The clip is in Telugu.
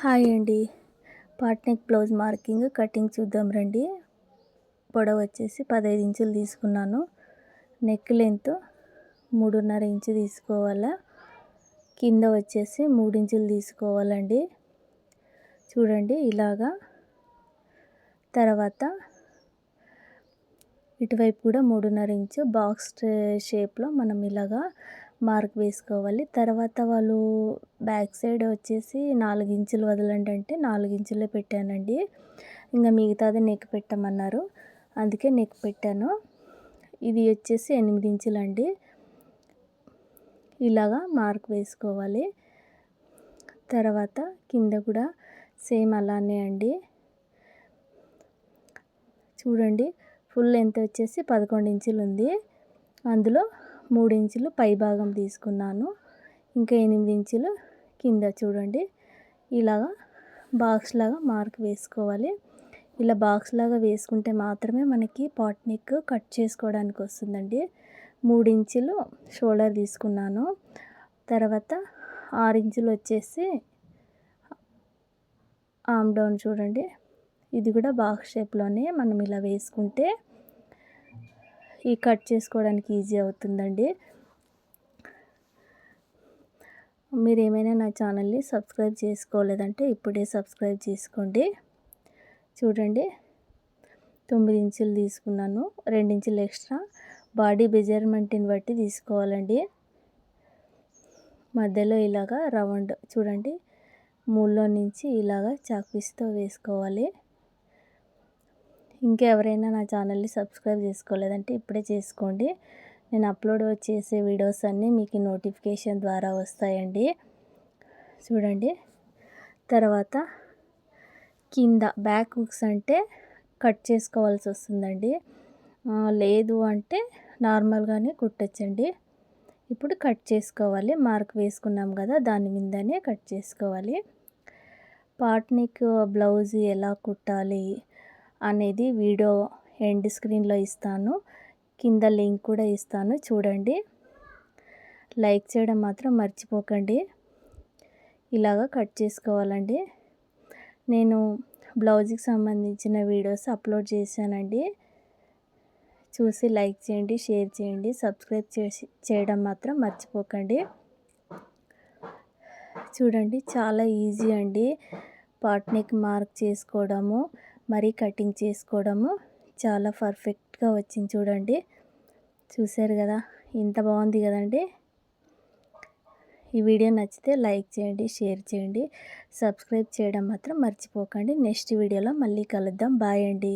హాయ్ అండి. Part neck blouse marking cutting చూద్దాం రండి. పొడవు వచ్చేసి 15 ఇంచులు తీసుకున్నాను. నెక్ లెంత్ 3.5 ఇంచు తీసుకోవాలా. కింద వచ్చేసి 3 ఇంచులు తీసుకోవాలండి. చూడండి ఇలాగా. తర్వాత ఇటువైపు కూడా 3.5 ఇంచు బాక్స్ షేప్లో మనం ఇలాగా మార్క్ వేసుకోవాలి. తర్వాత వాళ్ళు బ్యాక్ సైడ్ వచ్చేసి 4 ఇంచులు వదలండి అంటే 4 ఇంచులే పెట్టానండి. ఇంకా మిగతాది నెక్ పెట్టమన్నారు, అందుకే నెక్ పెట్టాను. ఇది వచ్చేసి 8 ఇంచులండి. ఇలాగా మార్క్ వేసుకోవాలి. తర్వాత కింద కూడా సేమ్ అలానే అండి. చూడండి ఫుల్ లెంత్ వచ్చేసి 11 ఇంచులు ఉంది. అందులో 3 ఇంచులు పై భాగం తీసుకున్నాను, ఇంకా 8 ఇంచులు కింద. చూడండి ఇలాగా బాక్స్ లాగా మార్క్ వేసుకోవాలి. ఇలా బాక్స్ లాగా వేసుకుంటే మాత్రమే మనకి పాట్ నెక్ కట్ చేసుకోవడానికి వస్తుందండి. 3 ఇంచులు షోల్డర్ తీసుకున్నాను. తర్వాత 6 ఇంచులు వచ్చేసి ఆర్మ్ డౌన్. చూడండి ఇది కూడా బాక్స్ షేప్లోనే మనం ఇలా వేసుకుంటే ఈ కట్ చేసుకోవడానికి ఈజీ అవుతుందండి. మీరు ఏమైనా నా ఛానల్ని సబ్స్క్రైబ్ చేసుకోలేదంటే ఇప్పుడే సబ్స్క్రైబ్ చేసుకోండి. చూడండి 9 ఇంచులు తీసుకున్నాను, 2 ఇంచులు ఎక్స్ట్రా. బాడీ మెజర్మెంట్ని బట్టి తీసుకోవాలండి. మధ్యలో ఇలాగా రౌండ్ చూడండి, మూలలో నుంచి ఇలాగా చాక్పీస్తో వేసుకోవాలి. ఇంకెవరైనా నా ఛానల్ని సబ్స్క్రైబ్ చేసుకోలేదంటే ఇప్పుడే చేసుకోండి. నేను అప్లోడ్ చేసే వీడియోస్ అన్నీ మీకు నోటిఫికేషన్ ద్వారా వస్తాయండి. చూడండి తర్వాత కింద బ్యాక్ హుక్స్ అంటే కట్ చేసుకోవాల్సి వస్తుందండి. లేదు అంటే నార్మల్గానే కుట్టచ్చండి. ఇప్పుడు కట్ చేసుకోవాలి. మార్క్ వేసుకున్నాం కదా, దాని మీదనే కట్ చేసుకోవాలి. పాట్ నెక్ బ్లౌజ్ ఎలా కుట్టాలి అనేది వీడియో ఎండ్ స్క్రీన్లో ఇస్తాను, కింద లింక్ కూడా ఇస్తాను, చూడండి. లైక్ చేయడం మాత్రం మర్చిపోకండి. ఇలాగా కట్ చేసుకోవాలండి. నేను బ్లౌజ్కి సంబంధించిన వీడియోస్ అప్లోడ్ చేశానండి. చూసి లైక్ చేయండి, షేర్ చేయండి, సబ్స్క్రైబ్ చేయడం మాత్రం మర్చిపోకండి. చూడండి చాలా ఈజీ అండి పాట్ నెక్ మార్క్ చేసుకోవడము, మరి కటింగ్ చేసుకోవడము చాలా పర్ఫెక్ట్గా వచ్చింది. చూడండి చూసారు కదా, ఇంత బాగుంది కదండి. ఈ వీడియో నచ్చితే లైక్ చేయండి, షేర్ చేయండి, సబ్స్క్రైబ్ చేయడం మాత్రం మర్చిపోకండి. నెక్స్ట్ వీడియోలో మళ్ళీ కలుద్దాం. బాయ్ అండి.